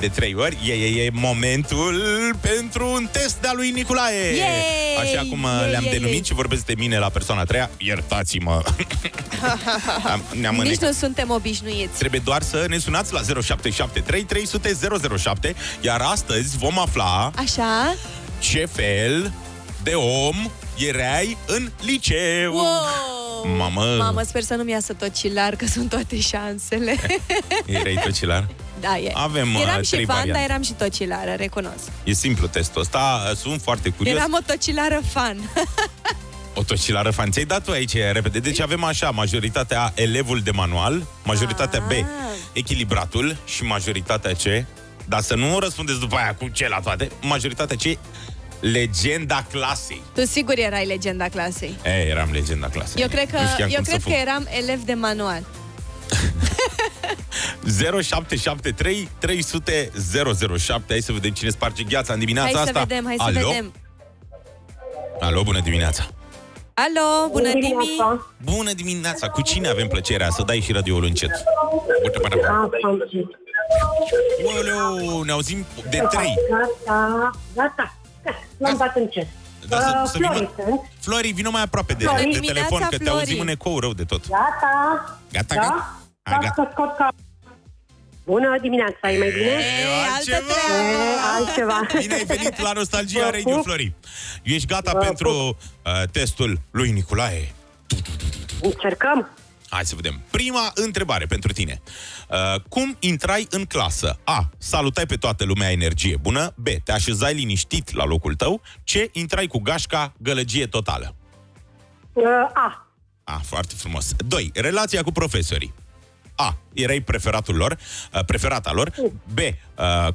de 3 ori. E momentul pentru un test de-a lui Nicolae. Așa cum le-am denumit și vorbesc de mine la persoana a treia. Iertați-mă. Nici nu suntem obișnuiți. Trebuie doar să ne sunați la 0773 300 007. Iar astăzi vom afla Așa? ce fel de om erai în liceu. Wow! Mamă, sper să nu-mi iasă tocilar, că sunt toate șansele. erai tocilar? Da, e. Avem eram și trei fan, variante. dar eram și tocilară, recunosc. E simplu testul ăsta, sunt foarte curios. Eram o tocilară fan. O tocilară fan. Ți-ai dat tu aici repede. Deci avem așa, majoritatea A, elevul de manual, majoritatea B, echilibratul și majoritatea C, dar să nu răspundeți după aia cu ce la toate, majoritatea C, legenda clasei. Tu sigur erai legenda clasei. Eram legenda clasei. Eu cred că eram elev de manual. 0773 300 007. Hai să vedem cine sparge gheața în dimineața asta. Hai să vedem. Alo, bună dimineața. Alo, bună dimineața. Bună dimineața. Cu cine avem plăcerea să dai și radioul încet? Oleu, ne auzim de 3. Gata. L-am dat încet. Flori, vină mai aproape de telefon, că te auzim în ecou rău de tot. Gata? Da? Gata. Bună dimineața, e mai bine? Altceva. Altceva. Bine ai venit la Nostalgia Radio, Flori. Ești gata pentru testul lui Nicolae? Încercăm. Hai să vedem. Prima întrebare pentru tine. Cum intrai în clasă? A. Salutai pe toată lumea, energie bună. B. Te așezai liniștit la locul tău. C. Intrai cu gașca, gălăgie totală. A. Foarte frumos. 2. Relația cu profesorii. A. Erai preferata lor. B.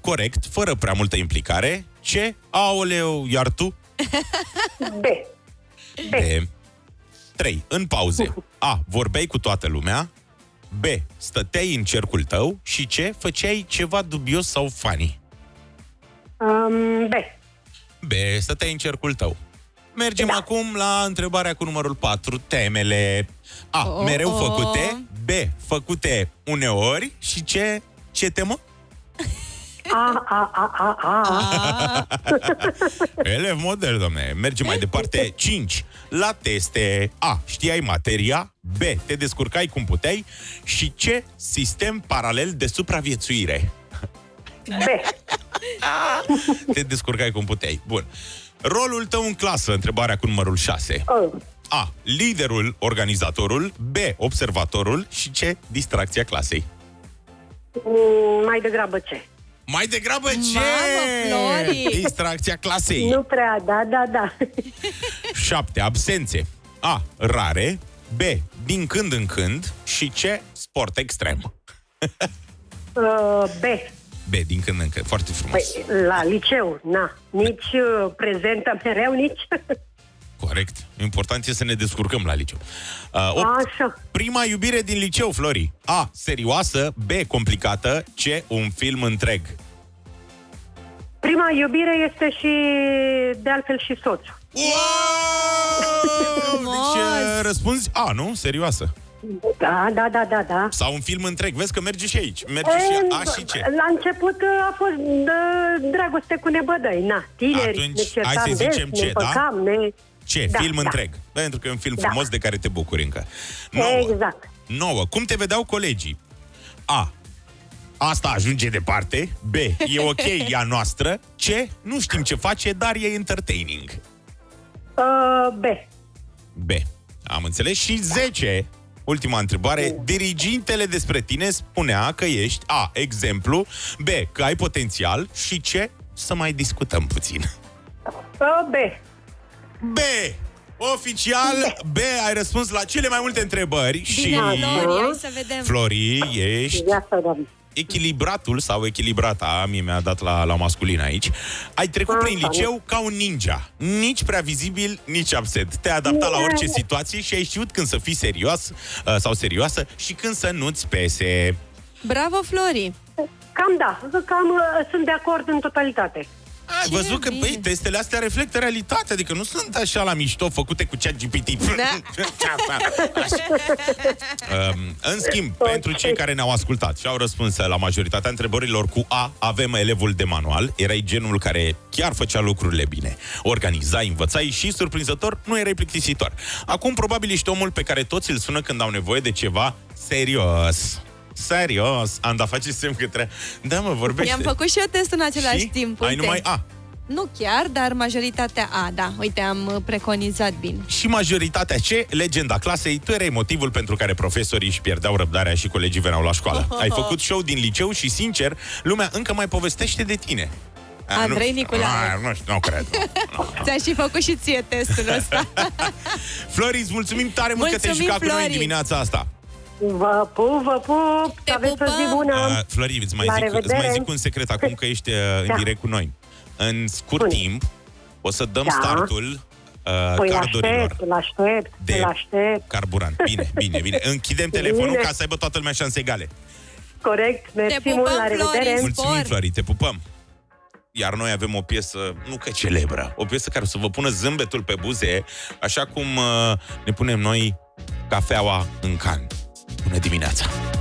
Corect, fără prea multă implicare. C. Aoleu, iar tu? B. 3. În pauze. A. Vorbeai cu toată lumea. B. Stăteai în cercul tău. Și C. Făceai ceva dubios sau funny. B. B. Stăteai în cercul tău. Mergem acum la întrebarea cu numărul 4. Temele. A. Mereu făcute. B. Făcute uneori. Și C. Ce temă? Elev model, domne. Mergem mai departe. 5. La teste. A. Știai materia. B. Te descurcai cum puteai. Și C. Sistem paralel de supraviețuire. B. Te descurcai cum puteai. Bun. Rolul tău în clasă, întrebarea cu numărul 6. A. Liderul, organizatorul. B. Observatorul. Și C. Distracția clasei. Mai degrabă ce? Mai degrabă ce? Mamă, Flori! Distracția clasei. Nu prea, da. 7. Absențe. A. Rare. B. Din când în când. Și C. Sport extrem. B. B. Din când în când. Foarte frumos. Păi, la liceu, nici prezentă mereu, nici... Corect. Important e să ne descurcăm la liceu. 8. Așa. Prima iubire din liceu, Flori. A. Serioasă. B. Complicată. C. Un film întreg. Prima iubire este și, de altfel, și soțul. Deci răspunzi A, nu? Serioasă. Da. Sau un film întreg. Vezi că merge și aici. Merge și A și C. La început a fost dragoste cu nebădăi. Tineri, atunci, ne certam hai să zicem des, C, ne păcam, Ce? Film întreg. Pentru că e un film frumos de care te bucuri încă. 9. Exact. 9. Cum te vedeau colegii? A. Asta ajunge departe. B. E ok, e a noastră. C. Nu știm ce face, dar e entertaining. B. B. Am înțeles. Și 10. Ultima întrebare. Dirigintele despre tine spunea că ești A. Exemplu. B. Că ai potențial. Și C. Să mai discutăm puțin. B. B. Oficial, B. Ai răspuns la cele mai multe întrebări. Bine, și Flori, hai să vedem. Flori, ești echilibratul sau echilibrata, mie mi-a dat la masculin aici. Ai trecut prin liceu ca un ninja. Nici prea vizibil, nici absent. Te-ai adaptat la orice situație și ai știut când să fii serios sau serioasă și când să nu-ți pese. Bravo, Flori! Cam sunt de acord în totalitate. Ai văzut că, băi, testele astea reflectă realitatea, adică nu sunt așa la mișto, făcute cu ChatGPT. În schimb, pentru cei care ne-au ascultat și au răspuns la majoritatea întrebărilor cu A, avem elevul de manual, erai genul care chiar făcea lucrurile bine. Organizai, învățai și, surprinzător, nu erai plictisitor. Acum, probabil ești omul pe care toți îl sună când au nevoie de ceva serios. Serios, Anda, face semn că trebuie. Da, mă, vorbește. I-am făcut și eu test în același timp. Ai Uite. numai A. Nu chiar, dar majoritatea A, da. Uite, am preconizat bine. Și majoritatea C, legenda clasei, tu erai motivul pentru care profesorii își pierdeau răbdarea și colegii veneau la școală. Ai făcut show din liceu și, sincer, lumea încă mai povestește de tine. Andrei Nicolae. Nu știu, nu cred. Ți-a și făcut și ție testul ăsta. Flori, îți mulțumim tare mult că te-ai jucat cu noi în dimineața asta. Vă pup, Te aveți o zi pupăm. bună. Flori, îți mai zic un secret acum că ești în direct cu noi. În scurt timp o să dăm startul cardurilor de carburant. Bine. Închidem telefonul ca să aibă toată lumea șanse egale. Corect, mersi mult, la revedere. Mulțumim, Flori, te pupăm. Iar noi avem o piesă, nu că celebră, o piesă care o să vă pună zâmbetul pe buze, așa cum ne punem noi cafeaua în can. Bună dimineața!